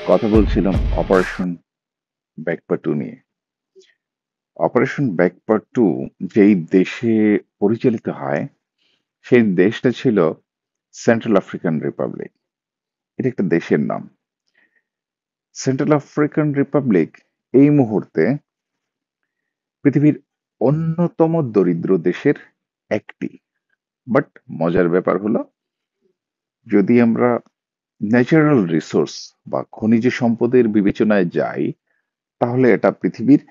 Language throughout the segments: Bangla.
কথা বলছিলাম অপারেশন ব্যাকপা টু নিয়ে। অপারেশন ব্যাকপা টু যেই দেশে পরিচালিত হয় সেই দেশটা ছিল সেন্ট্রাল আফ্রিকান রিপাবলিক। এটা একটা দেশের নাম। সেন্ট্রাল আফ্রিকান রিপাবলিক এই মুহূর্তে পৃথিবীর অন্যতম দরিদ্র দেশের একটি। বাট মজার ব্যাপার হলো, যদি আমরা ন্যাচারাল রিসোর্স বা খনিজ সম্পদের বিবেচনায় যাই, তাহলে এটা পৃথিবীর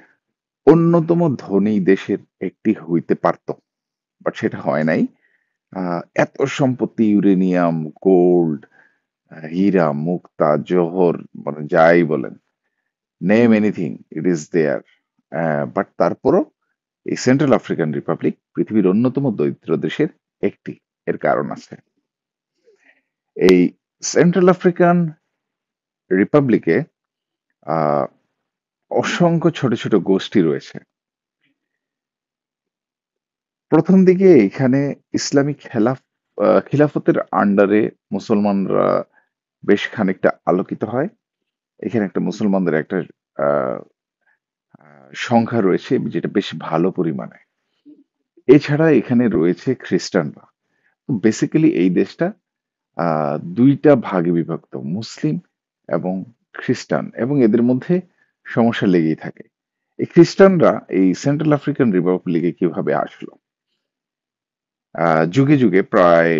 অন্যতম ধনী দেশের একটি হইতে পারত। বাট সেটা হয় নাই। এত সম্পত্তি, ইউরেনিয়াম, গোল্ড, হীরা, মুক্তা, জহর, মানে যাই বলেন, name anything, it is there. But তারপরও এই সেন্ট্রাল আফ্রিকান রিপাবলিক পৃথিবীর অন্যতম দরিদ্র দেশের একটি। এর কারণ আছে। এই সেন্ট্রাল আফ্রিকান রিপাবলিকে আহ, অসংখ্য ছোট ছোট গোষ্ঠী রয়েছে। প্রথম দিকে এখানে ইসলামিক খিলাফতের আন্ডারে মুসলমানরা বেশ খানিকটা আলোকিত হয়। এখানে একটা মুসলমানদের একটা আহ, সংখ্যা রয়েছে যেটা বেশ ভালো পরিমাণে। এছাড়া এখানে রয়েছে খ্রিস্টানরা। বেসিক্যালি এই দেশটা দুইটা ভাগে বিভক্ত, মুসলিম এবং খ্রিস্টান, এবং এদের মধ্যে সমস্যা লেগেই থাকে। এই খ্রিস্টানরা এই সেন্ট্রাল আফ্রিকান রিপাবলিকে কিভাবে আসলো? যুগে যুগে প্রায়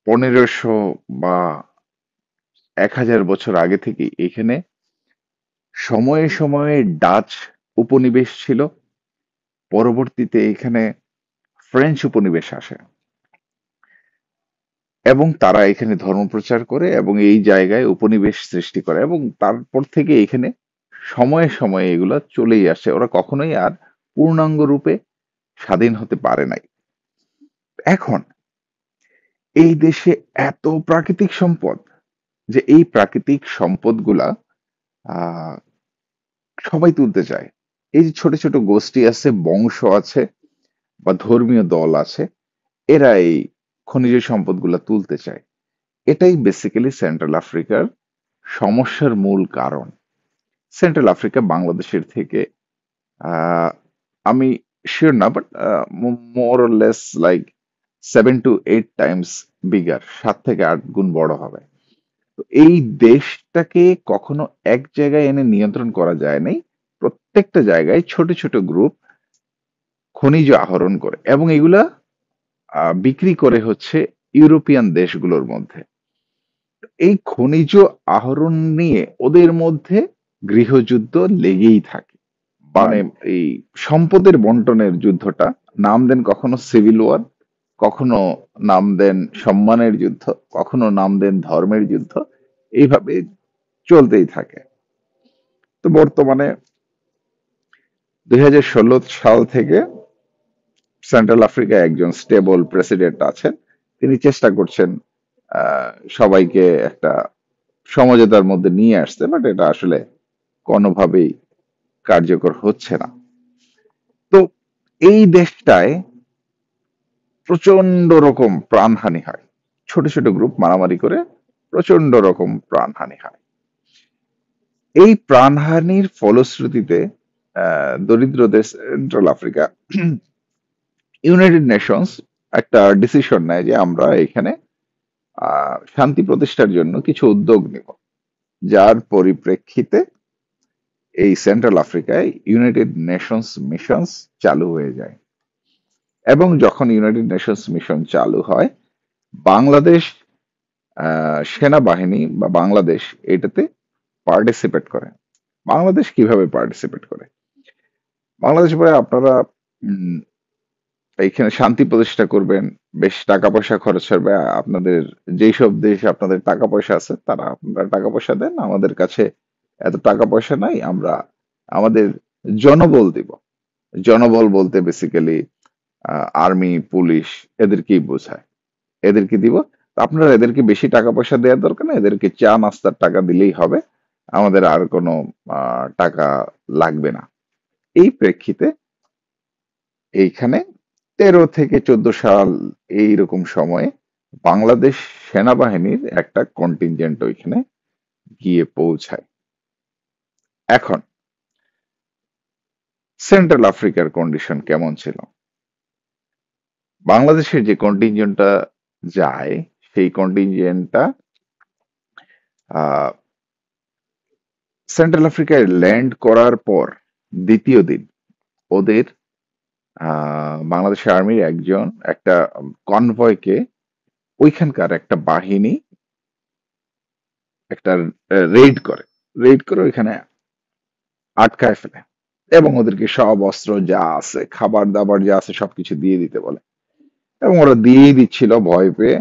1500 বা 1000 বছর আগে থেকে এখানে সময়ে সময়ে ডাচ উপনিবেশ ছিল। পরবর্তীতে এখানে ফ্রেঞ্চ উপনিবেশ আসে এবং তারা এখানে ধর্ম প্রচার করে এবং এই জায়গায় উপনিবেশ সৃষ্টি করে, এবং তারপর থেকে এখানে সময়ে সময়ে এগুলা চলেই আসে। ওরা কখনোই আর পূর্ণাঙ্গ রূপে স্বাধীন হতে পারে নাই। এখন এই দেশে এত প্রাকৃতিক সম্পদ যে এই প্রাকৃতিক সম্পদগুলা আহ সবাই তুলতে চায়। এই যে ছোট ছোট গোষ্ঠী আছে, বংশ আছে বা ধর্মীয় দল আছে, এরা এই খনিজ সম্পদগুলা তুলতে চায়। এটাই বেসিক্যালি সেন্ট্রাল আফ্রিকার সমস্যার মূল কারণ। সেন্ট্রাল আফ্রিকা বাংলাদেশের থেকে আহ, আমি শিওর না, but more or less like 7 to 8 Times bigger, 7 থেকে 8 গুণ বড় হবে। তো এই দেশটাকে কখনো এক জায়গায় এনে নিয়ন্ত্রণ করা যায় নাই। প্রত্যেকটা জায়গায় ছোট ছোট গ্রুপ খনিজ আহরণ করে এবং এগুলা বিক্রি করে হচ্ছে ইউরোপিয়ান দেশগুলোর মধ্যে। এই খনিজ আহরণ নিয়ে ওদের মধ্যে গৃহযুদ্ধ লেগেই থাকে। মানে এই সম্পদের বন্টনের যুদ্ধটা, নাম দেন কখনো সিভিল ওয়ার, কখনো নাম দেন সম্মানের যুদ্ধ, কখনো নাম দেন ধর্মের যুদ্ধ, এইভাবে চলতেই থাকে। তো বর্তমানে 2016 সাল থেকে সেন্ট্রাল আফ্রিকায় একজন স্টেবল প্রেসিডেন্ট আছেন। তিনি চেষ্টা করছেন সবাইকে একটা সমঝোতার মধ্যে নিয়ে আসতে, বাট এটা আসলে কোনোভাবেই কার্যকর হচ্ছে না। তো এই দেশটায় প্রচন্ড রকম প্রাণহানি হয়। ছোট ছোট গ্রুপ মারামারি করে প্রচন্ড রকম প্রাণহানি হয়। এই প্রাণহানির ফলশ্রুতিতে দরিদ্র দেশ সেন্ট্রাল আফ্রিকা ইউনাইটেড নেশনস একটা ডিসিশন নেয় যে আমরা এখানে শান্তি প্রতিষ্ঠার জন্য কিছু উদ্যোগ নেব, যার পরিপ্রেক্ষিতে এই সেন্ট্রাল আফ্রিকায় ইউনাইটেড নেশনস মিশনস চালু হয়ে যায়। এবং যখন ইউনাইটেড নেশনস মিশন চালু হয়, বাংলাদেশ সেনাবাহিনী বা বাংলাদেশ এটাতে পার্টিসিপেট করে। বাংলাদেশ কিভাবে পার্টিসিপেট করে? বাংলাদেশ বলে আপনারা উম, এইখানে শান্তি প্রতিষ্ঠা করবেন, বেশ টাকা পয়সা খরচ হবে। আপনাদের যেই সব দেশে আপনাদের টাকা পয়সা আছে তারা আপনারা টাকা পয়সা দেন, আমাদের কাছে এত টাকা পয়সা নাই, আমরা আমাদের জনবল দিব। জনবল বলতে বেসিক্যালি আর্মি, পুলিশ, এদেরকেই বোঝায়। এদেরকে দিব। তো আপনারা এদেরকে বেশি টাকা পয়সা দেওয়ার দরকার নেই, এদেরকে চা নাস্তার টাকা দিলেই হবে, আমাদের আর কোনো টাকা লাগবে না। এই প্রেক্ষিতে এইখানে 13 থেকে 14 সাল এইরকম সময়ে বাংলাদেশ সেনাবাহিনীর একটা কন্টিনজেন্ট ওইখানে গিয়ে পৌঁছায়। এখন সেন্ট্রাল আফ্রিকার কন্ডিশন কেমন ছিল? বাংলাদেশের যে কন্টিনজেন্টটা যায়, সেই কন্টিনজেন্টটা সেন্ট্রাল আফ্রিকায় ল্যান্ড করার পর দ্বিতীয় দিন ওদের বাংলাদেশ আর্মির একটা কনভয়কে ওইখানকার একটা বাহিনী একটা রেড করে ওইখানে আটকায় ফেলে এবং ওদেরকে সব অস্ত্র যা আছে, খাবার দাবার যা আছে সবকিছু দিয়ে দিতে বলে, এবং ওরা দিয়েই দিচ্ছিল ভয় পেয়ে।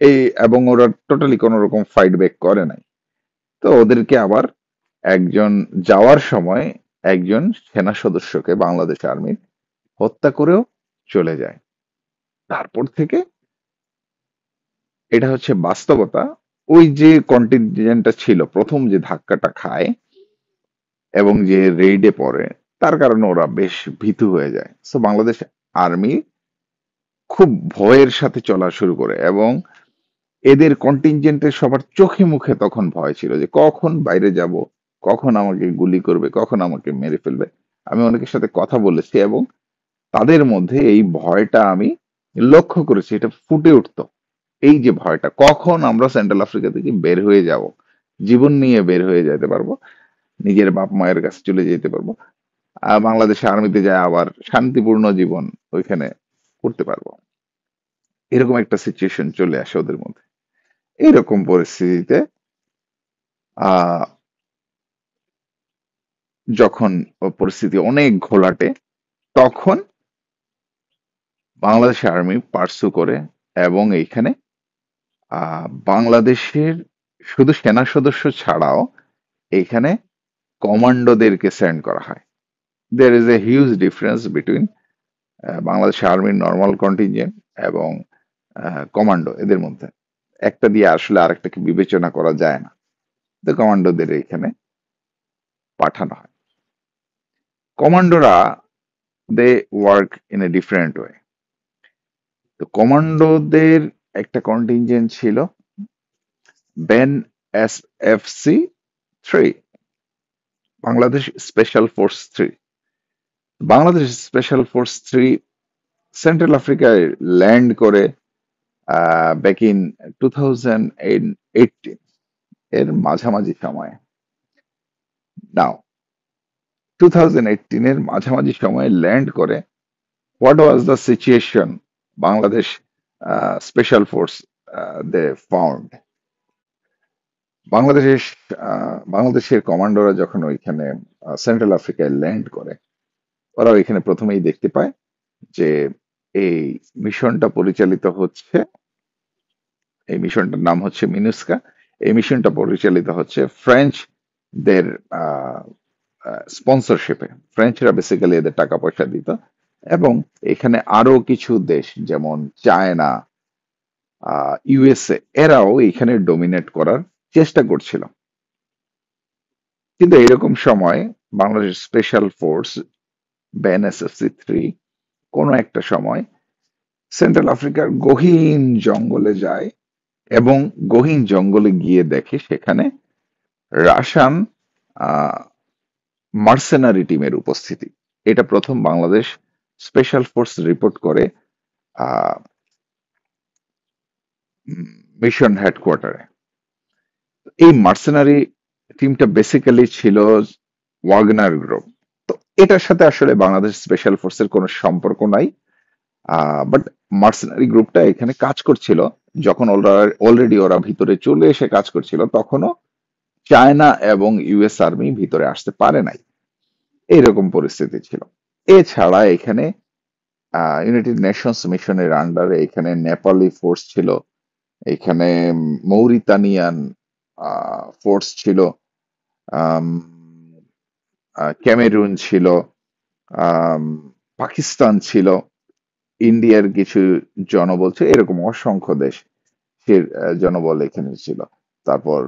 এই এবং ওরা টোটালি কোনো রকম ফাইট ব্যাক করে নাই। তো ওদেরকে আবার একজন যাওয়ার সময় একজন সেনা সদস্যকে বাংলাদেশ আর্মি হত্যা করেও চলে যায়। তারপর থেকে এটা হচ্ছে বাস্তবতা। ওই যে কন্টিনজেন্টটা ছিল প্রথম যে ধাক্কাটা খায় এবং যে রেইডে পড়ে, তার কারণে ওরা বেশ ভীতু হয়ে যায়। সো বাংলাদেশ আর্মি খুব ভয়ের সাথে চলা শুরু করে, এবং এদের কন্টিনজেন্টের সবার চোখে মুখে তখন ভয় ছিল যে কখন বাইরে যাব, কখন আমাকে গুলি করবে, কখন আমাকে মেরে ফেলবে। আমি অনেকের সাথে কথা বলেছি এবং তাদের মধ্যে এই ভয়টা আমি লক্ষ্য করেছি, এটা ফুটে উঠতো। এই যে ভয়টা, কখন আমরা সেন্ট্রাল আফ্রিকা থেকে বের হয়ে যাব, জীবন নিয়ে বের হয়ে যেতে পারবো, নিজের বাপ মায়ের কাছে চলে যেতে পারবো, বাংলাদেশে আর্মিতে যায় আবার শান্তিপূর্ণ জীবন ওইখানে করতে পারবো। এরকম একটা সিচুয়েশন চলে আসে ওদের মধ্যে। এইরকম পরিস্থিতিতে আহ যখন পরিস্থিতি অনেক ঘোলাটে, তখন বাংলাদেশ আর্মি পার্সু করে এবং এইখানে বাংলাদেশের শুধু সেনা সদস্য ছাড়াও এইখানে কমান্ডোদেরকে সেন্ড করা হয়। There is a huge difference between Bangladesh আর্মির নর্মাল কন্টিনজেন্ট এবং কমান্ডো, এদের মধ্যে একটা দিয়ে আসলে আরেকটাকে বিবেচনা করা যায় না। তো কমান্ডোদের এখানে পাঠানো হয়। কমান্ডোরা they work in a different way. তো কমান্ডোদের একটা কন্টিনজেন্ট ছিল BAN S F C 3, Bangladesh special force 3। Bangladesh special force 3 central আফ্রিকায় ল্যান্ড করে ব্যাক ইন 2018 এর মাঝামাঝি সময়ে। নাও 2018 এর মাঝামাঝি সময়ে ল্যান্ড করে, what was the situation Bangladesh special force they found? বাংলাদেশের বাংলাদেশের কমান্ডোরা যখন ওইখানে সেন্ট্রাল আফ্রিকায় ল্যান্ড করে, ওরা ওইখানে প্রথমেই দেখতে পায় যে এই মিশনটা পরিচালিত হচ্ছে, এই মিশনটার নাম হচ্ছে মিনুস্কা। এই মিশনটা পরিচালিত হচ্ছে ফ্রেঞ্চদের স্পন্সরশিপে। ফ্রেঞ্চরা বেসিক্যালি এদের টাকা পয়সা দিত, এবং এখানে আরো কিছু দেশ যেমন চায়না, ইউএসএ, এরাও এখানে ডোমিনেট করার চেষ্টা করছিল। কিন্তু এরকম সময় বাংলাদেশ স্পেশাল ফোর্স BNSFC 3 কোনো একটা সময় সেন্ট্রাল আফ্রিকার গহীন জঙ্গলে যায় এবং গহীন জঙ্গলে গিয়ে দেখে সেখানে রাশান মার্সেনারি টিমের উপস্থিতি। এটা প্রথম বাংলাদেশ স্পেশাল ফোর্স রিপোর্ট করে মিশন হেডকোয়ার্টারে। এই মার্সেনারি টিমটা বেসিক্যালি ছিল ওয়াগনার গ্রুপ। তো এটার সাথে আসলে বাংলাদেশ স্পেশাল ফোর্সের কোনো সম্পর্ক নাই, বাট মার্সেনারি গ্রুপটা এখানে কাজ করছিল। যখন অলরেডি ওরা ভিতরে চলে এসে কাজ করছিল, তখনও চায়না এবং ইউএস আর্মি ভিতরে আসতে পারে নাই, এইরকম পরিস্থিতি ছিল। এছাড়া এখানে ইউনাইটেড নেশনস মিশনের আন্ডারে এখানে নেপালি ফোর্স ছিল, এখানে মৌরিতানিয়ান ফোর্স ছিল, আম, ক্যামেরুন ছিল, আম, পাকিস্তান ছিল, ইন্ডিয়ার কিছু জনবল ছিল, এরকম অসংখ্য দেশ সে জনবল এখানে ছিল। তারপর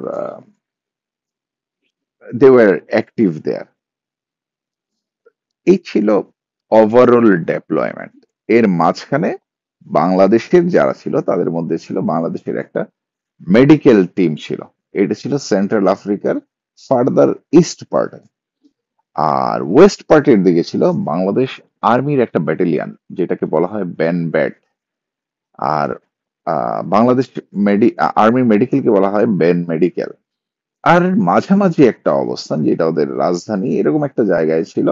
দে ওয়ার অ্যাক্টিভ দেয়ার। এই ছিল ওভারঅল ডেপ্লয়মেন্ট। এর মাঝখানে বাংলাদেশের যারা ছিল তাদের মধ্যে ছিল বাংলাদেশের একটা মেডিকেল টিম ছিল। এটা ছিল সেন্ট্রাল আফ্রিকার ফার্দার ইস্ট পার্টে। আর ওয়েস্ট পার্টের দিকে ছিল বাংলাদেশ আর্মির একটা ব্যাটালিয়ন, যেটাকে বলা হয় ব্যান ব্যাট। আর বাংলাদেশ আর্মি মেডিকেলকে বলা হয় ব্যান মেডিকেল। আর মাঝামাঝি একটা অবস্থান, যেটা ওদের রাজধানী, এরকম একটা জায়গায় ছিল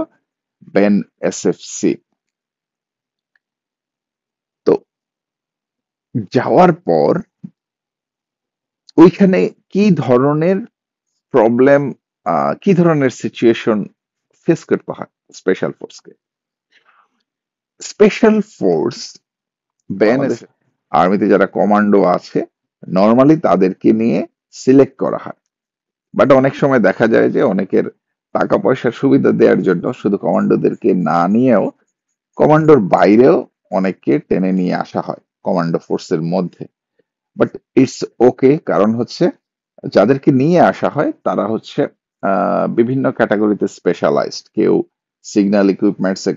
ব্যান এসএফসি। তো যাওয়ার পর ওইখানে কি ধরনের প্রবলেম, কি ধরনের সিচুয়েশন ফেস করতে হয় স্পেশাল ফোর্সকে? স্পেশাল ফোর্স বাংলাদেশ আর্মিতে যারা কমান্ডো আছে, নর্মালি তাদেরকে নিয়ে সিলেক্ট করা হয়। বাট অনেক সময় দেখা যায় যে অনেকের টাকা পয়সার সুবিধা দেওয়ার জন্য শুধু কমান্ডোদেরকে না নিয়েও কমান্ডোর বাইরেও অনেককে টেনে নিয়ে আসা হয় কমান্ডো ফোর্সের মধ্যে। বাট ইটস ওকে, কারণ হচ্ছে যাদেরকে নিয়ে আসা হয় তারা হচ্ছে বিভিন্ন ক্যাটাগরিতে স্পেশালাইজড। কেউ সিগন্যাল ইকুইপমেন্টস এ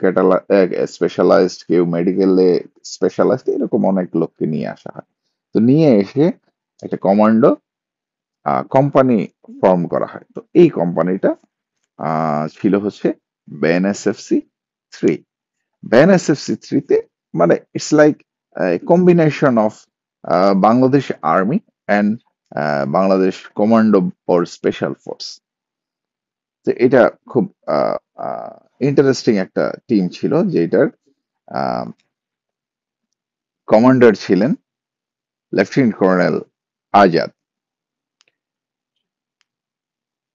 স্পেশালাইজড, কেউ মেডিকেলে স্পেশালাইজড, এরকম অনেক লোককে নিয়ে আসা হয়। তো নিয়ে এসে একটা কমান্ডো কোম্পানি ফর্ম করা হয়। তো এই কোম্পানিটা ছিল হচ্ছে BNSFC 3। BNSFC 3-তে মানে it's like combination of Bangladesh army and Bangladesh commando for special force. তো এটা খুব ইন্টারেস্টিং একটা টিম ছিল, যেটার কমান্ডার ছিলেন লেফটেন্যান্ট কর্নেল আজাদ।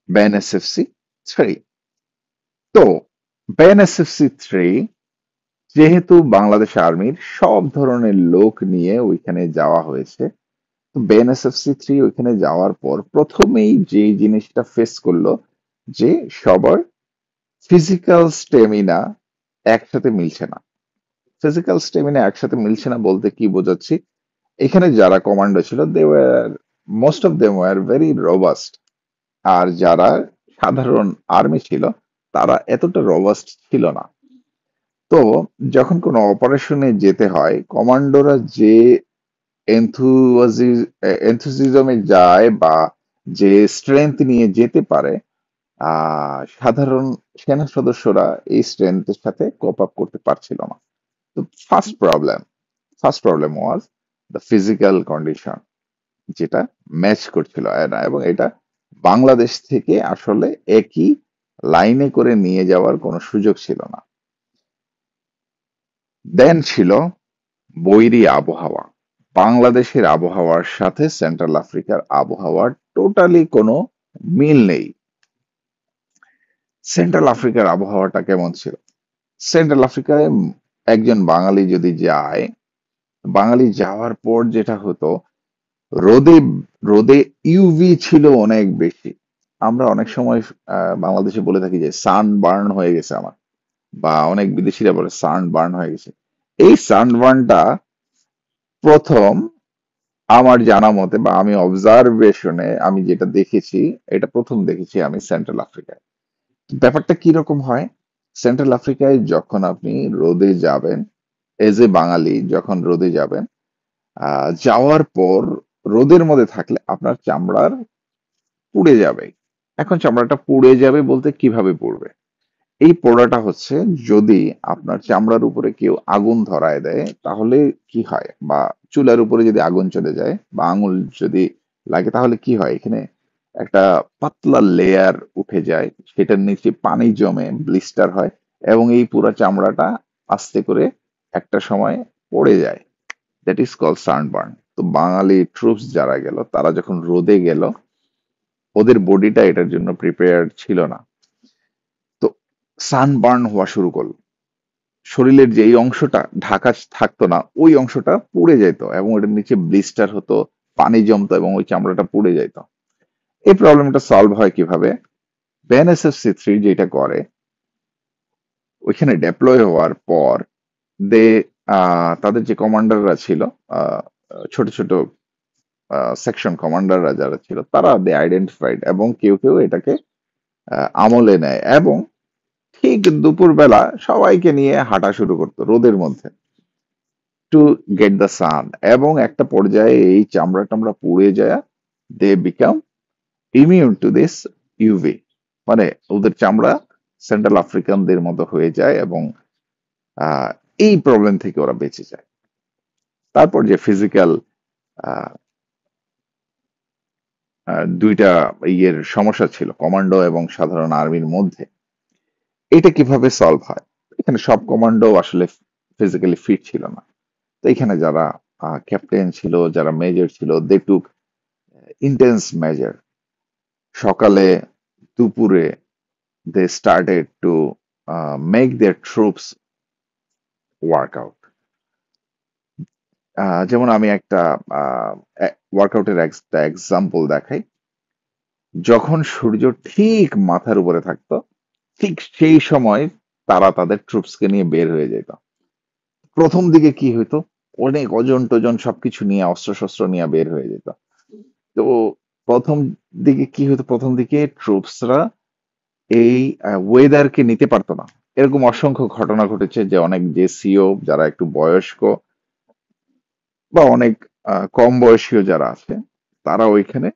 BNSFC 3। তো BNSFC 3 যেহেতু বাংলাদেশ আর্মির সব ধরনের লোক নিয়ে ওইখানে যাওয়া হয়েছে, তো BNSFC 3 ওইখানে যাওয়ার পর প্রথমেই যে জিনিসটা ফেস করলো, যে সবার ফিজিক্যাল স্টেমিনা একসাথে মিলছে না। ফিজিক্যাল স্টেমিনা একসাথে মিলছে না বলতে কি বোঝাচ্ছি, এখানে যারা কমান্ডো ছিল, they were most of them were very robust. আর যারা সাধারণ আর্মি ছিল, তারা এতটা রোবাস্ট ছিল না। তো যখন কোনো অপারেশনে যেতে হয়, কমান্ডোরা যে এনথুজিজমে যায় বা যে স্ট্রেংথ নিয়ে যেতে পারে, সাধারণ সেনা সদস্যরা এই স্ট্রেংথের সাথে কোপ আপ করতে পারছিল না। তো first problem was the physical condition, যেটা ম্যাচ করছিল না, এবং এটা বাংলাদেশ থেকে আসলে একই লাইনে করে নিয়ে যাওয়ার কোনো সুযোগ ছিল না। দেন ছিল বৈরী আবহাওয়া। বাংলাদেশের আবহাওয়ার সাথে সেন্ট্রাল আফ্রিকার আবহাওয়ার টোটালি কোনো মিল নেই। সেন্ট্রাল আফ্রিকার আবহাওয়াটা কেমন ছিল? সেন্ট্রাল আফ্রিকায় একজন বাঙালি যদি যায়, বাঙালি যাওয়ার পর যেটা হতো, রোদে রোদে ইউভি ছিল অনেক বেশি। আমরা অনেক সময় বাংলাদেশে বলে থাকি যে সান বার্ন হয়ে গেছে আমার, বা অনেক বিদেশিরা বলে সান বার্ন হয়ে গেছে। এই সানবার্নটা প্রথম আমার জানা মতে বা আমি অবজারভেশনে আমি যেটা দেখেছি, এটা প্রথম দেখেছি আমি সেন্ট্রাল আফ্রিকায়। ব্যাপারটা কিরকম হয়, সেন্ট্রাল আফ্রিকায় যখন আপনি রোদে যাবেন, এজ এ বাঙালি যখন রোদে যাবেন, যাওয়ার পর রোদের মধ্যে থাকলে আপনার চামড়ার পুড়ে যাবে। এখন চামড়াটা পুড়ে যাবে বলতে কিভাবে পুড়বে? এই পোড়াটা হচ্ছে, যদি আপনার চামড়ার উপরে কেউ আগুন ধরায় দেয় তাহলে কি হয়, বা চুলার উপরে যদি আগুন চলে যায় বা আঙুল যদি লাগে, তাহলে কি হয়, এখানে একটা পাতলা লেয়ার উঠে যায়, সেটার নিচে পানি জমে ব্লিস্টার হয়, এবং এই পুরো চামড়াটা আস্তে করে একটা সময় পড়ে যায়। That is call sunburn. তো বাঙালি ট্রুপস যারা গেল, তারা যখন রোদে গেল, ওদের বডিটা এটার জন্য প্রিপেয়ার্ড ছিল না। তো সানবার্ন হওয়া শুরু করলো, শরীরের যে এই অংশটা ঢাকা থাকতো না, ওই অংশটা পুড়ে যেত, এবং ওটার নিচে ব্লিস্টার হতো, পানি জমতো, এবং ওই চামড়াটা পুড়ে যেত। এই প্রবলেমটা সলভ হয় কিভাবে? BNSFC 3 যেটা করে, ওইখানে ডেপ্লয় হওয়ার পর দে তাদের যে কমান্ডাররা ছিল, আহ, ছোট ছোট সেকশন কমান্ডাররা যারা ছিল, তারা দে আইডেন্টিফাইড, এবং কেউ কেউ এটাকে আমলে নেয়, এবং ঠিক দুপুরবেলা সবাইকে নিয়ে হাঁটা শুরু করতো রোদের মধ্যে টু গেট দ্য সান। এবং একটা পর্যায়ে এই চামড়া টামড়া পুড়ে যায়, they become immune to this UV, মানে ওদের চামড়া সেন্ট্রাল আফ্রিকানদের মতো হয়ে যায় এবং আহ, এই প্রবলেম থেকে ওরা বেঁচে যায়। তারপর যে ফিজিক্যাল দুইটা ইয়ের সমস্যা ছিল কমান্ডো এবং সাধারণ আর্মির মধ্যে, এটা কিভাবে সলভ হয়? এখানে সব কমান্ডো আসলে ফিজিক্যালি ফিট ছিল না। তো এখানে যারা ক্যাপ্টেন ছিল, যারা মেজর ছিল, দে টুক ইন্টেন্স মেজার। সকালে, দুপুরে they started to make their troops work out. যেমন আমি একটা ওয়ার্কআউটের একটা এক্সাম্পল দেখাই। যখন সূর্য ঠিক মাথার উপরে থাকতো, ঠিক সেই সময় তারা তাদের ট্রুপসকে নিয়ে বের হয়ে যেত। প্রথম দিকে কি হইতো, অনেক ওজন টোজন সবকিছু নিয়ে অস্ত্র শস্ত্র নিয়ে বের হয়ে যেত। তো প্রথম দিকে কি হতো, প্রথম দিকে ট্রুপসরা এই ওয়েদারকে নিতে পারতো না। এরকম অসংখ্য ঘটনা ঘটেছে যে অনেক জেসিও যারা একটু বয়স্ক বা অনেক কম বয়সীয় যারা আছে, তারা ওইখানে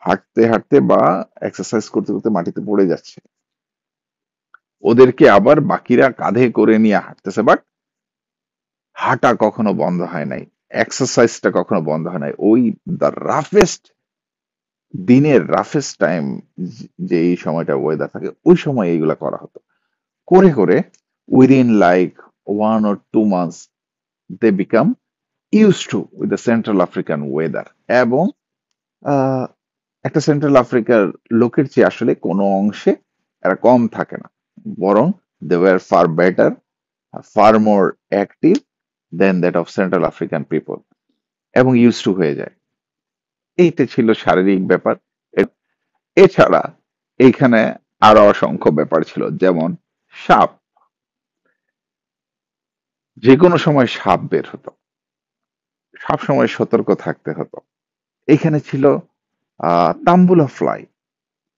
হাঁটতে হাঁটতে বা এক্সারসাইজ করতে করতে মাটিতে পড়ে যাচ্ছে। ওদেরকে আবার বাকিরা কাঁধে করে নিয়ে হাঁটতেছে, বাট হাঁটা কখনো বন্ধ হয় নাই, এক্সারসাইজটা কখনো বন্ধ হয় নাই। ওই দ্য রাফেস্ট দিনের রাফেস্ট টাইম, যে এই সময়টা ওয়েদার থাকে, ওই সময় এইগুলা করা হতো। করে করে within like 1 or 2 months they become use to with the central African weather. এবং আহ, একটা সেন্ট্রাল আফ্রিকার লোকের চেয়ে আসলে কোনো অংশে এরা কম থাকে না, বরং they were far better, far more active than that of central African people, এবং ইউজ টু হয়ে যায়। এইটা ছিল শারীরিক ব্যাপার। এ- এছাড়া এইখানে আরো অসংখ্য ব্যাপার ছিল, যেমন সাপ, যে কোনো সময় সাপ বের হতো, সব সময় সতর্ক থাকতে হতো। এখানে ছিল তাম্বুলা ফ্লাই।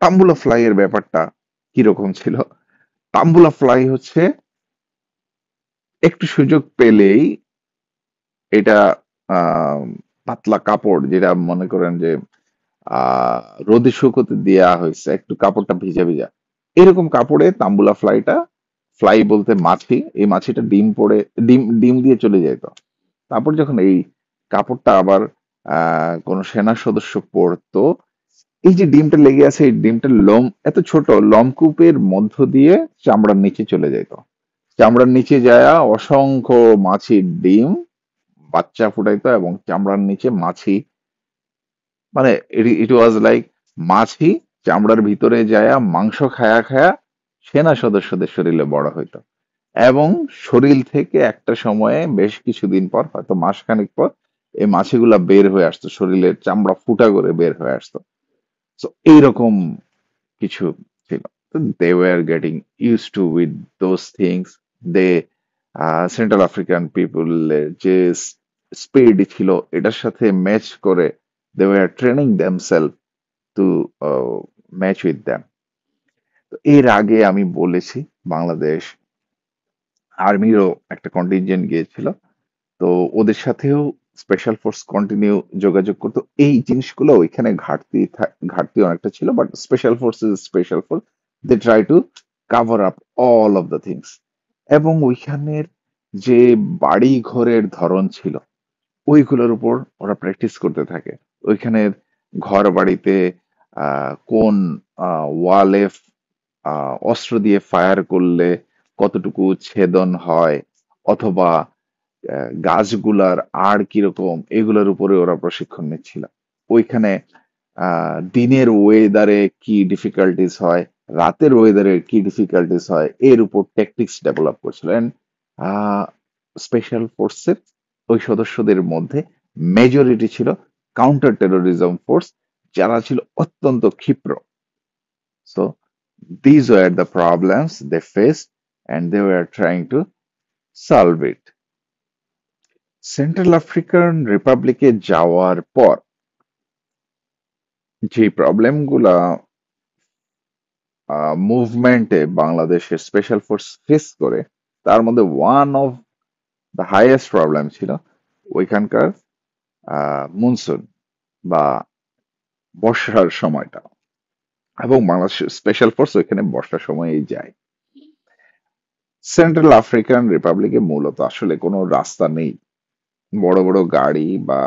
তাম্বুলা ফ্লাই এর ব্যাপারটা কিরকম ছিল? তাম্বুলা ফ্লাই হচ্ছে একটু সুযোগ পেলেই এটা আহ, পাতলা কাপড়, যেটা মনে করেন যে আহ রোদে শুকোতে দেয়া হয়েছে, একটু কাপড়টা ভিজা ভিজা, এরকম কাপড়ে তাম্বুলা ফ্লাইটা, ফ্লাই বলতে মাছি, এই মাছিটা ডিম পড়ে, ডিম ডিম দিয়ে চলে যেত। তারপর যখন এই কাপড়টা আবার কোনো সেনা সদস্য পরতো, এই যে ডিমটা লেগে আছে, এই ডিমটার লোম এত ছোট, লোমকূপের মধ্য দিয়ে চামড়ার নিচে চলে যেত। চামড়ার নিচে যায় অসংখ্য মাছির ডিম বাচ্চা ফুটাইতো, এবং চামড়ার নিচে মাছি, মানে ইট ওয়াজ লাইক মাছি চামড়ার ভিতরে যায় মাংস খায়া খায়া সেনা সদস্যদের শরীরে বড় হইতো। এবং শরীর থেকে একটা সময়ে বেশ কিছুদিন পর, হয়তো মাসখানেক পর, এই মাছিগুলা বের হয়ে আসতো, শরীরের চামড়া ফুটা করে বের হয়ে আসতো। তো এইরকম কিছু ছিল। They were getting use to with those things. They central African পিপলের যে স্পিড ছিল, এটার সাথে ম্যাচ করে they were training themselves to match with them. এর আগে আমি বলেছি বাংলাদেশ আর্মিরও একটা কন্টিনজেন্ট গিয়েছিল, তো ওদের সাথেও স্পেশাল ফোর্স কন্টিনিউ যোগাযোগ করতো। এই জিনিসগুলো ওইখানে ঘাটতি অনেকটা ছিল, but special force is special force, they try to cover up all of the things. এবং ওইখানের যে বাড়ি ঘরের ধরন ছিল, ওইগুলোর উপর ওরা প্র্যাকটিস করতে থাকে। ওইখানের ঘর বাড়িতে কোন ওয়ালে অস্ত্র দিয়ে ফায়ার করলে কতটুকু ছেদন হয়, অথবা গাছগুলার আড় কিরকম, এগুলোর উপরে ওরা প্রশিক্ষণ নিচ্ছিল। ওইখানে দিনের ওয়েদারে কি ডিফিকাল্টিস হয়, রাতের ওয়েদারে কি ডিফিকাল্টিস হয়, এর উপর ট্যাকটিক্স ডেভেলপ করছিল। এন্ড স্পেশাল ফোর্সের ওই সদস্যদের মধ্যে মেজরিটি ছিল কাউন্টার টেরোরিজম ফোর্স, যারা ছিল অত্যন্ত ক্ষিপ্র। So these were the problems they faced, and they were trying to solve it. Central আফ্রিকান রিপাবলিকে যাওয়ার পর যে প্রবলেমগুলা মুভমেন্টে বাংলাদেশের স্পেশাল ফোর্স ফেস করে, তার মধ্যে one of the highest problem ছিল ওইখানকার মনসুন বা বর্ষার সময়টা। এবং বাংলাদেশ স্পেশাল ফোর্স ওইখানে বর্ষার সময়েই যায়। সেন্ট্রাল আফ্রিকান রিপাবলিকে মূলত আসলে কোনো রাস্তা নেই। বড় বড় গাড়ি বা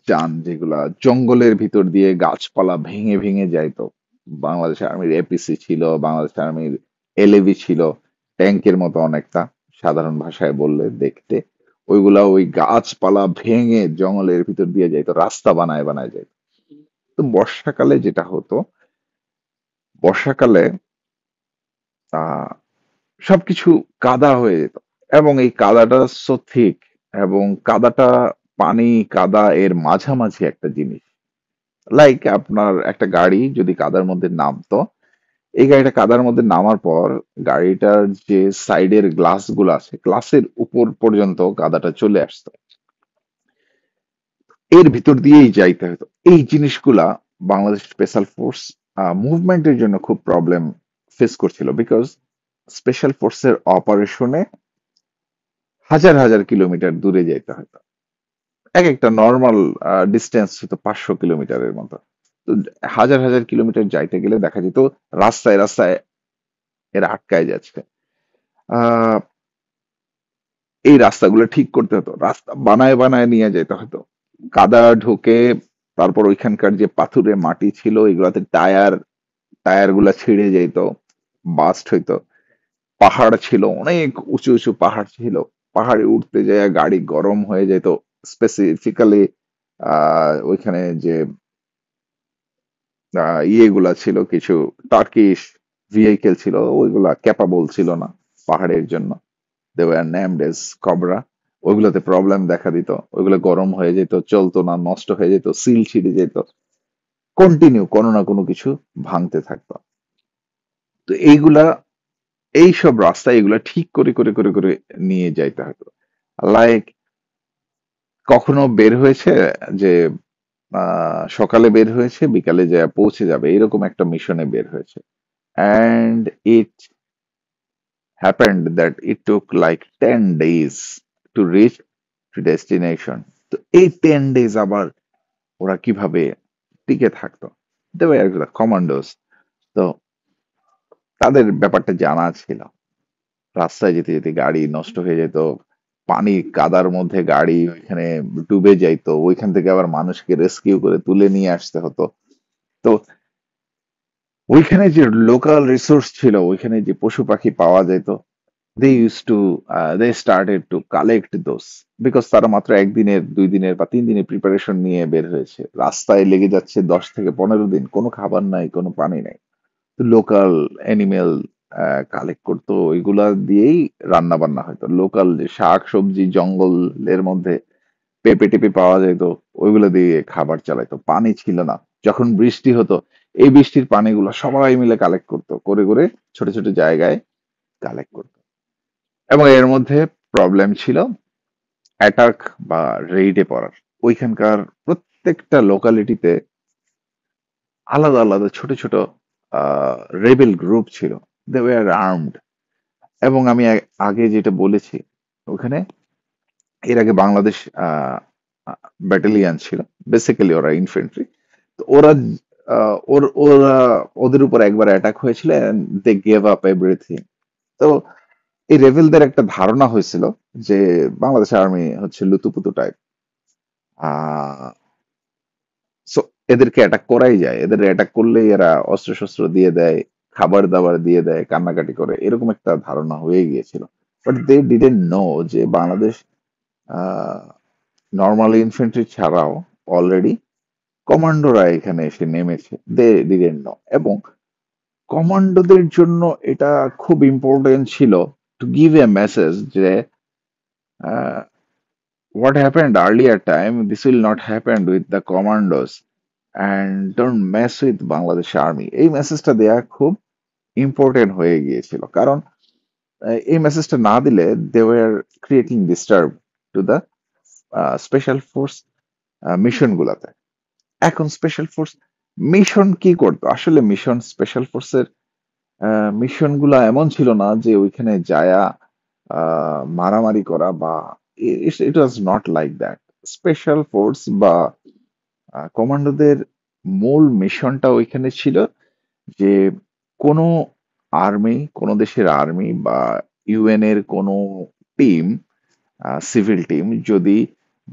যান যেগুলা জঙ্গলের ভিতর দিয়ে গাছপালা ভেঙে ভেঙে যাইতো। বাংলাদেশ আর্মির এপিসি ছিল, বাংলাদেশ আর্মির এলএভি ছিল, ট্যাঙ্কের মতো অনেকটা, সাধারণ ভাষায় বললে দেখতে। ওইগুলা ওই গাছপালা ভেঙে জঙ্গলের ভিতর দিয়ে যাইতো, রাস্তা বানায় বানায় যাইতো। তো বর্ষাকালে যেটা হতো, বর্ষাকালে আহ সবকিছু কাদা হয়ে যেত, এবং এই কাদাটা সো থিক, এবং কাদাটা পানি কাদা এর মাঝামাঝি একটা জিনিস। লাইক আপনার একটা গাড়ি যদি কাদার মধ্যে নামতো, এই গাড়িটা কাদার মধ্যে নামার পর গাড়িটার যে সাইডের গ্লাস গুলো আছে, গ্লাসের উপর পর্যন্ত কাদাটা চলে আসতো, এর ভিতর দিয়েই যাইতে হতো। এই জিনিসগুলা বাংলাদেশ স্পেশাল ফোর্স মুভমেন্টের জন্য খুব প্রবলেম ফেস করছিল, বিকজ স্পেশাল ফোর্সের অপারেশনে হাজার হাজার কিলোমিটার দূরে যাইতে হতো। এক একটা নর্মাল ডিস্টেন্স হতো 500 কিলোমিটারের মতো। তো হাজার হাজার কিলোমিটার যাইতে গেলে দেখা যেত রাস্তায় রাস্তায় এরা আটকায় যাচ্ছে। আহ এই রাস্তাগুলো ঠিক করতে হতো, রাস্তা বানায় বানায় নিয়ে যেতে হতো, কাদা ঢুকে। তারপর ওইখানকার যে পাথুরে মাটি ছিল এগুলাতে টায়ার গুলা ছিঁড়ে যেত, বাস্ট হইতো। পাহাড় ছিল, অনেক উঁচু উঁচু পাহাড় ছিল, পাহাড়ে উঠতে যায় গাড়ি গরম হয়ে যেত। স্পেসিফিক্যালি ওইখানে যে ইয়েগুলা ছিল, কিছু টার্কিশ ভেহিকেল ছিল, ওইগুলা ক্যাপাবল ছিল না পাহাড়ের জন্য। They were named as cobra. ওইগুলোতে প্রবলেম দেখা দিত, ওইগুলো গরম হয়ে যেত, চলতো না, নষ্ট হয়ে যেত, সিল ছিঁড়ে যেত, কন্টিনিউ কোনো না কোনো কিছু ভাঙতে থাকতো। তো এইসব রাস্তা এগুলা ঠিক করে করে করে করে নিয়ে যাইতে হতো। লাইক কখনো বের হয়েছে যে সকালে বের হয়েছে, বিকালে যা পৌঁছে যাবে, এরকম একটা মিশনে বের হয়েছে, and it happened that it took like 10 days to reach to destination. তো এই 10 days আবার ওরা কিভাবে টিকে থাকতো? they were the commandos. তো তাদের ব্যাপারটা জানা ছিল। রাস্তায় যেতে যেতে গাড়ি নষ্ট হয়ে যেত, পানি কাদার মধ্যে গাড়ি ওইখানে ডুবে যাইতো, ওইখান থেকে আবার মানুষকে রেস্কিউ করে তুলে নিয়ে আসতে হতো। তো ওইখানে যে লোকাল রিসোর্স ছিল, ওইখানে যে পশু পাখি পাওয়া যেত, they started to collect those, because তারা মাত্র একদিনের, 2 দিনের বা 3 দিনের প্রিপারেশন নিয়ে বের হয়েছে, রাস্তায় লেগে যাচ্ছে 10 থেকে 15 দিন, কোনো খাবার নাই, কোনো পানি নাই। তো লোকাল অ্যানিমেল কালেক্ট করতো, ওইগুলা দিয়েই রান্না বান্না হতো। লোকাল যে শাক সবজি জঙ্গলের মধ্যে পেঁপে টেপে পাওয়া যেত, ওইগুলো দিয়ে খাবার চালাইতো। পানি ছিল না, যখন বৃষ্টি হতো এই বৃষ্টির পানিগুলো সবাই মিলে কালেক্ট করতো, করে করে ছোট ছোট জায়গায় কালেক্ট করতো। এবং এর মধ্যে প্রবলেম ছিল অ্যাটাক বা রেইডে পড়ার। ওইখানকার প্রত্যেকটা লোকালিটিতে আলাদা আলাদা ছোট ছোট রেবেল গ্রুপ ছিল, দে ওয়ার আর্মড। এবং আমি আগে যেটা বলেছি, ওখানে এর আগে বাংলাদেশ ব্যাটালিয়ান ছিল, বেসিক্যালি ওরা ইনফেন্ট্রি। তো ওরা ওদের উপর একবার অ্যাটাক হয়েছিল, দে গেভ আপ এভরিথিং। তো এই রেবেলদের একটা ধারণা হয়েছিল যে বাংলাদেশ আর্মি হচ্ছে লুতুপুতু টাইপ, আহ সো এদেরকে অ্যাটাক করাই যায়, এদের অ্যাটাক করলেই এরা অস্ত্র শস্ত্র দিয়ে দেয়, খাবার দাবার দিয়ে দেয়, কান্নাকাটি করে, এরকম একটা ধারণা হয়ে গিয়েছিল। বাট দে ডিডেন্ট নো যে বাংলাদেশ নর্মাল ইনফেন্ট্রি ছাড়াও অলরেডি কমান্ডোরা এখানে এসে নেমেছে, দে ডিডেন্ট নো। এবং কমান্ডোদের জন্য এটা খুব ইম্পর্টেন্ট ছিল টু গিভ এ মেসেজ যে what happened earlier time, this will not happen with the commandos, and don't mess with Bangladesh army. এই মেসেজটা দেয়া খুব ইম্পর্টেন্ট হয়ে গিয়েছিল, কারণ এই মেসেজটা না দিলে they were creating disturb to the special force mission গুলাতে। এখন স্পেশাল ফোর্স মিশন কি করতো? আসলে মিশন স্পেশাল ফোর্সের মিশন গুলা এমন ছিল না যে ওইখানে যায়া মারামারি করা, বা it was not like that. Special force বা কমান্ডোদের মূল মিশনটা ওইখানে ছিল যে কোনো কোনো দেশের আর্মি বা ইউএন এর কোনো টিম, সিভিল টিম যদি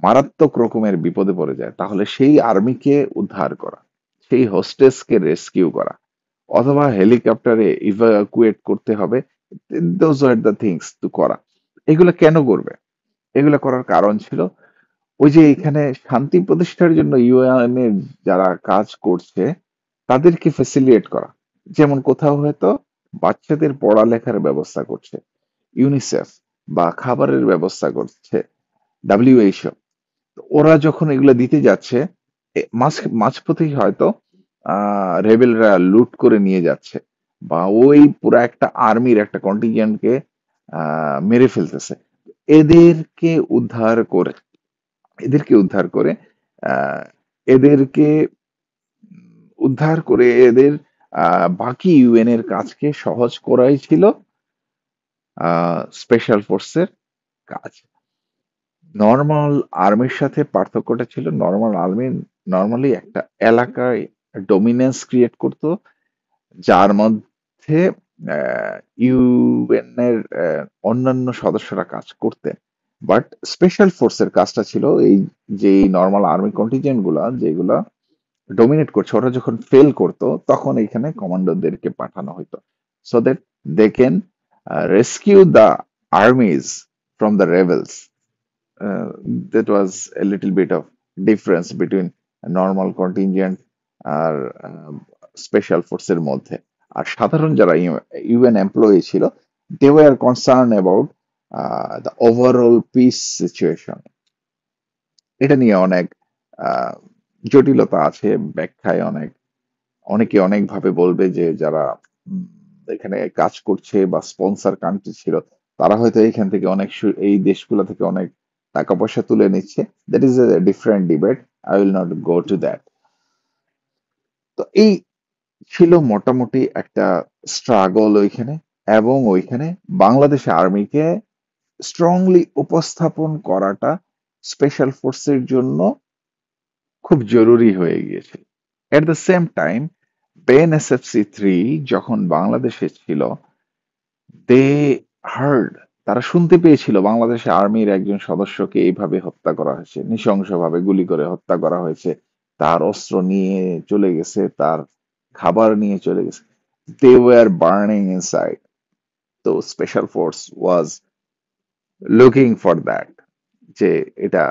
মারাত্মক রকমের বিপদে পড়ে যায় তাহলে সেই আর্মিকে উদ্ধার করা, সেই হোস্টেসকে রেস্কিউ করা, অথবা হেলিকপ্টারে ইভাকুয়েট করতে হবে। Those are the things to করা। এগুলো কেন করবে? এগুলো করার কারণ ছিল ওই যে এখানে শান্তি প্রতিষ্ঠার জন্য ইউএন এর যারা কাজ করছে তাদেরকে ফেসিলিটেট করা। যেমন কোথাও হয়তো বাচ্চাদের পড়ালেখার ব্যবস্থা করছে ইউনিসেফ, বা খাবারের ব্যবস্থা করছে ডাব্লিউএইচও। ওরা যখন এগুলো দিতে যাচ্ছে মাঝপথেই হয়তো রেবেলরা লুট করে নিয়ে যাচ্ছে, বা ওই পুরা একটা আর্মির একটা কন্টিনজেন্টকে মেরে ফেলতেছে। এদেরকে উদ্ধার করে এদেরকে উদ্ধার করে আহ, এদেরকে উদ্ধার করে এদের বাকি ইউএন এর কাজকে সহজ করাই ছিল স্পেশাল ফোর্সের কাজ। নর্মাল আর্মির সাথে পার্থক্যটা ছিল, নর্মাল আর্মি নর্মালি একটা এলাকায় ডমিনেন্স ক্রিয়েট করতো যার মধ্যে ইউএন এর অন্যান্য সদস্যরা কাজ করতেন। বাট স্পেশাল ফোর্সের কাজটা ছিল এই যে নর্মাল আর্মি কন্টিনজেন্ট গুলা যেগুলা ডোমিনেট করছে, ওরা যখন ফেল করতো তখন এখানে কমান্ডোদেরকে পাঠানো হতো, so that they can rescue the armies from the rebels. That was a little bit of difference between a normal contingent আর স্পেশাল ফোর্সের মধ্যে। আর সাধারণ যারা ইউএন এমপ্লয়ি ছিল, they were concern about the overall peace situation. এটা নিয়ে অনেক আহ, জটিলতা আছে, ব্যাখ্যায় অনেকে অনেক ভাবে বলবে যে যারা উম, এখানে কাজ করছে বা স্পন্সর কান্ট্রি ছিল তারা হয়তো এখান থেকে এই দেশগুলো থেকে অনেক টাকা পয়সা তুলে নিচ্ছে। That is a different debate, I will not go to that. তো এই ছিল মোটামুটি একটা স্ট্রাগল ওইখানে, এবং ওইখানে বাংলাদেশ আর্মিকে স্ট্রংলি উপস্থাপন করাটা স্পেশাল ফোর্সের জন্য খুব জরুরি হয়ে গিয়েছে। At the same time BNSF-3 যখন বাংলাদেশে ছিল, দে হার্ড, তারা শুনতে পেয়েছিল বাংলাদেশ আর্মির একজন সদস্যকে এইভাবে হত্যা করা হয়েছে, নৃশংসভাবে গুলি করে হত্যা করা হয়েছে, তার অস্ত্র নিয়ে চলে গেছে, তার খাবার নিয়ে চলে গেছে। They were burning inside. তো special force was looking for that, যে এটা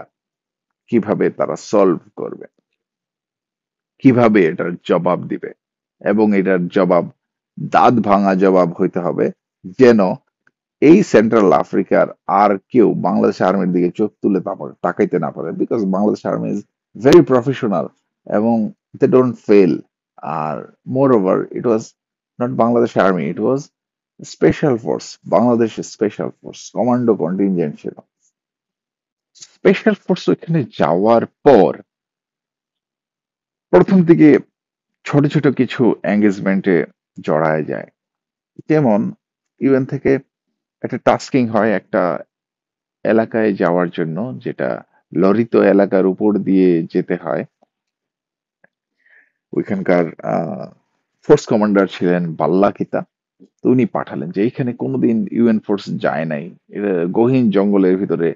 কিভাবে তারা সলভ করবে, কিভাবে এটার জবাব দিবে, এবং এটার জবাব দাঁত ভাঙা জবাব হইতে হবে, যেন এই সেন্ট্রাল আফ্রিকার আর কেউ বাংলাদেশ আর্মির দিকে চোখ তুলে তাকাইতে না পারে, because Bangladesh army is very professional এবং দে ডোন্ট ফেল। আর moreover it was not Bangladesh army, it was special force, Bangladesh special force commando contingent ছিল। স্পেশাল ফোর্স ওইখানে যাওয়ার পর প্রথম দিকে ছোট ছোট কিছু এঙ্গেজমেন্টে জড়ায় যায়। যেমন ইউএন থেকে একটা টাস্কিং হয় একটা এলাকায় যাওয়ার জন্য, যেটা লরিত এলাকার উপর দিয়ে যেতে হয়। ওইখানকার ফোর্স কমান্ডার ছিলেন বাল্লাকিতা। তো উনি পাঠালেন যে এইখানে কোনোদিন ইউএন ফোর্স যায় নাই, এটা গহীন জঙ্গলের ভিতরে,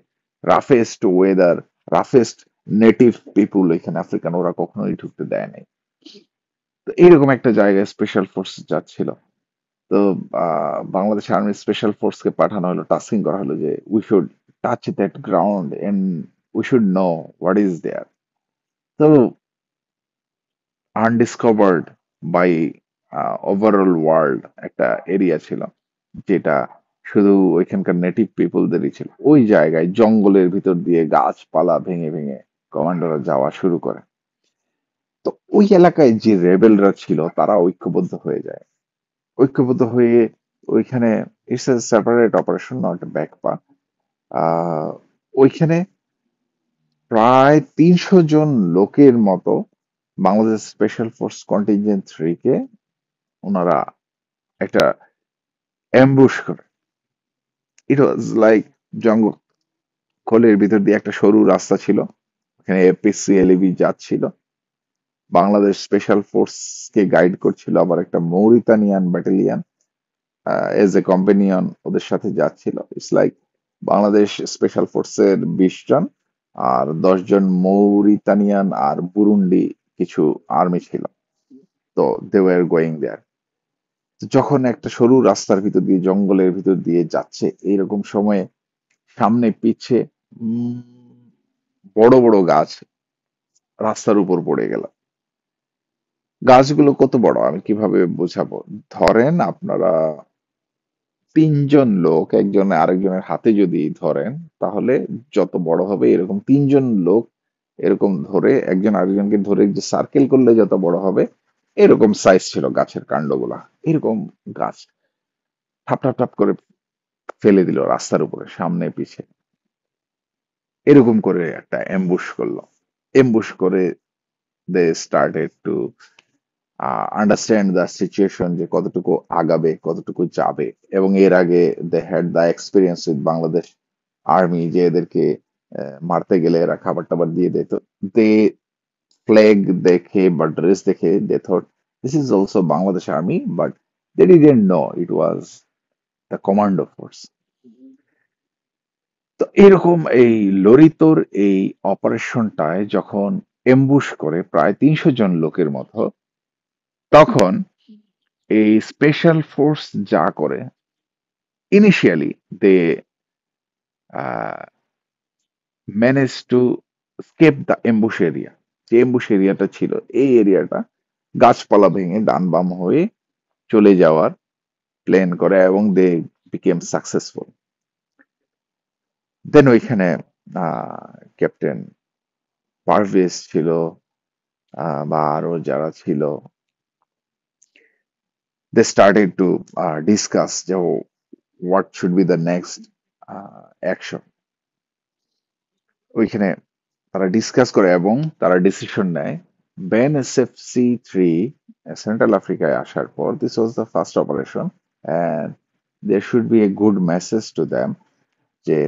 রাফেস্ট ওয়েদার, রাফেস্ট নেটিভ পিপুল এখানে আফ্রিকান, ওরা কখনোই ঢুকতে দেয় নাই। তো এইরকম একটা জায়গায় স্পেশাল ফোর্স যাচ্ছিল। তো বাংলাদেশ আর্মি স্পেশাল ফোর্সকে পাঠানো হলো, টাস্কিং করা হলো যে we should touch that ground and we should know what is there. তো আনডিসকভার্ড বাই ওভারঅল ওয়ার্ল্ড একটা এরিয়া ছিল, যেটা শুধু ওইখানকার নেটিভ পিপলদেরই ছিল। ওই জায়গায় জঙ্গলের ভিতর দিয়ে গাছপালা ভেঙে ভেঙে কমান্ডোরা যাওয়া শুরু করে। তো ওই এলাকায় যে রেবেলরা ছিল তারা ঐক্যবদ্ধ হয়ে যায়। ঐক্যবদ্ধ হয়ে ওইখানে, it's a separate operation, not ব্যাকপা। আহ ওইখানে প্রায় 300 জন লোকের মতো বাংলাদেশ স্পেশাল ফোর্স কন্টিনজেন্ট 3 কে ওনারা একটা অ্যাম্বুশ করে। ইট ওয়াজ লাইক জঙ্গলের ভিতর দিয়ে একটা সরু রাস্তা ছিল, ওখানে এপিসি এলইবি যাচ্ছিল, বাংলাদেশ স্পেশাল ফোর্সকে গাইড করছিল আবার একটা মৌরিতানিয়ান ব্যাটালিয়ান এজ এ কম্পেনিয়ন ওদের সাথে যাচ্ছিল। ইটস লাইক বাংলাদেশ স্পেশাল ফোর্সের 20 জন আর 10 জন মৌরিতানিয়ান আর বুরুন্ডি কিছু আর্মি ছিল। তো দে ওয়ার গোয়িং দেয়ার। যখন একটা সরু রাস্তার ভিতর দিয়ে জঙ্গলের ভিতর দিয়ে যাচ্ছে এইরকম সময়ে সামনে পিছে উম, বড় বড় গাছ রাস্তার উপর পড়ে গেল। গাছগুলো কত বড় আমি কিভাবে বোঝাবো? ধরেন আপনারা 3 জন লোক একজন আরেকজনের হাতে যদি ধরেন, তাহলে যত বড় হবে এরকম 3 জন লোক এরকম ধরে একজন আরেকজনকে ধরে যে সার্কেল করলে যত বড় হবে এরকম সাইজ ছিল গাছের কাণ্ডগুলা। এরকম গাছ ঠাপ ঠাপ ঠাপ করে ফেলে দিল রাস্তার উপরে সামনে পিছে। এরকম করে একটা এমবুশ করলো। এমবুশ করে they started to understand the situation, যে কতটুকু আগাবে কতটুকু যাবে। এবং এর আগে they had the experience with Bangladesh army, যে এদেরকে মারতে গেলে এরা খাবার টাবার দিয়ে দিত। দে ফ্ল্যাগ দেখে বা ড্রেস দেখে they thought this is also Bangladesh army, but they didn't know it was the commando force. তো এরকম এই লরিতোর এই অপারেশনটায় যখন এমবুশ করে প্রায় 300 জন লোকের মতো, তখন এই স্পেশাল ফোর্স যা করে initially they manage to escape the ambush area. যে এম্বুশ এরিয়াটা ছিল এই এরিয়াটা গাছপালা ভেঙে ডান বাম হয়ে চলে যাওয়ার প্ল্যান করে এবং দে বিকেম সাকসেসফুল। দেন ওইখানে ক্যাপ্টেন পারভেজ ছিল, বা আরো যারা ছিল, দে স্টার্টেড টু ডিসকাস যে what should be the next action. ওইখানে তারা ডিসকাস করে এবং তারা ডিসিশন নেয়। BNSF-C3 সেন্ট্রাল আফ্রিকায় আসার পর this was the first operation, and there should be a good message to them যে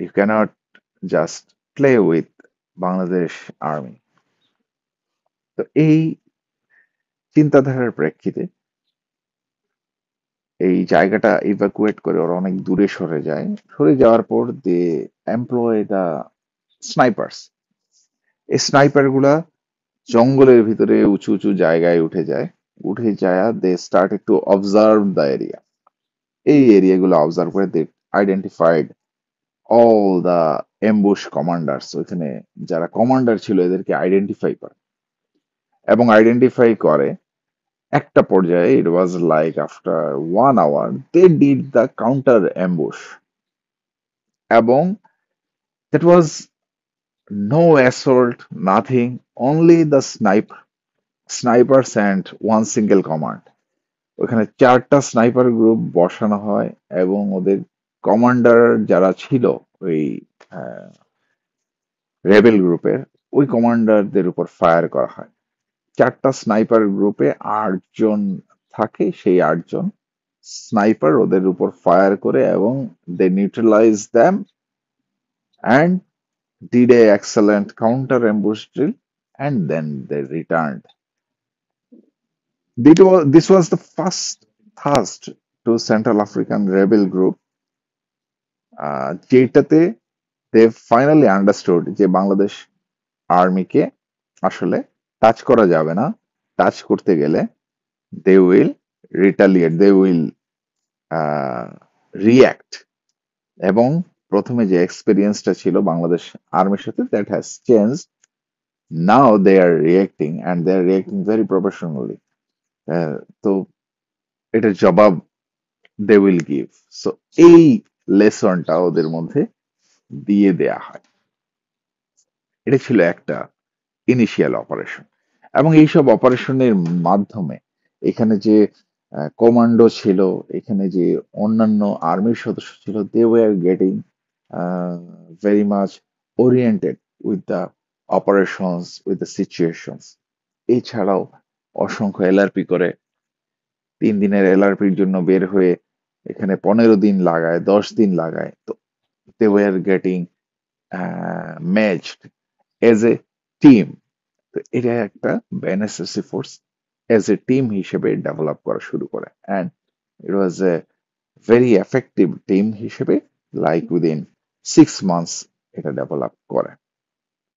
you cannot just play with Bangladesh army. তো এই চিন্তাধারার প্রেক্ষিতে এই জায়গাটা ইভাকুয়েট করে ওরা অনেক দূরে সরে যায়। সরে যাওয়ার পর দে এমপ্লয় দ্য স্নাইপার্স। এই স্নাইপার গুলা জঙ্গলের ভিতরে উঁচু উঁচু জায়গায় উঠে যায়। উঠে যায় they started to observe the area. এই এরিয়াগুলো অবজার্ভ করে they identified all the ambush commanders. ওইখানে যারা কমান্ডার ছিল এদেরকে আইডেন্টিফাই করে এবং আইডেন্টিফাই করে একটা পর্যায়ে it was like after 1 hour they did the counter ambush, এবং that was no assault, nothing, only the snipers and one single command. ওখানে 4টা স্নাইপার গ্রুপ বসানো হয় এবং ওদের কমান্ডার যারা ছিল ওই রেবেল গ্রুপের, ওই কমান্ডারদের উপর ফায়ার করা হয়। 4টা স্নাইপার গ্রুপে 8 জন থাকে, সেই 8 জন স্নাইপার ওদের উপর ফায়ার করে এবং they neutralize them and did a excellent counter ambush drill and then they returned. This was the first thrust to Central African rebel group, যেটাতে দে ফাইনালি আন্ডারস্টুড যে বাংলাদেশ আর্মিকে আসলে টাচ করা যাবে না। টাচ করতে গেলে they will retaliate, they will react. এবং প্রথমে যে এক্সপিরিয়েন্সটা ছিল বাংলাদেশ আর্মির সাথে, that has change. Now they are reacting and they are reacting very professionally. তো এটার জবাব দে উইল গিভ। সো এই লেসনটা ওদের মধ্যে দিয়ে দেয়া হয়। এটা ছিল একটা ইনিশিয়াল অপারেশন। এবং এইসব অপারেশনের মাধ্যমে এখানে যে কমান্ডো ছিল, এখানে যে অন্যান্য আর্মির সদস্য ছিল, they were getting very much oriented with the operations, with the situations. এছাড়াও অসংখ্য এলআরপি করে, 3 দিনের এলআরপির জন্য বের হয়ে এখানে 15 দিন লাগায়, 10 দিন লাগায়। তো they were getting matched as a team. তো এটা একটা বেনেসেসি ফোর্স অ্যাজ এ টিম হিসেবে ডেভেলপ করা শুরু করে, and it was a very effective team হিসেবে লাইক উইদিন 6 মান্থস এটা ডেভেলপ করে।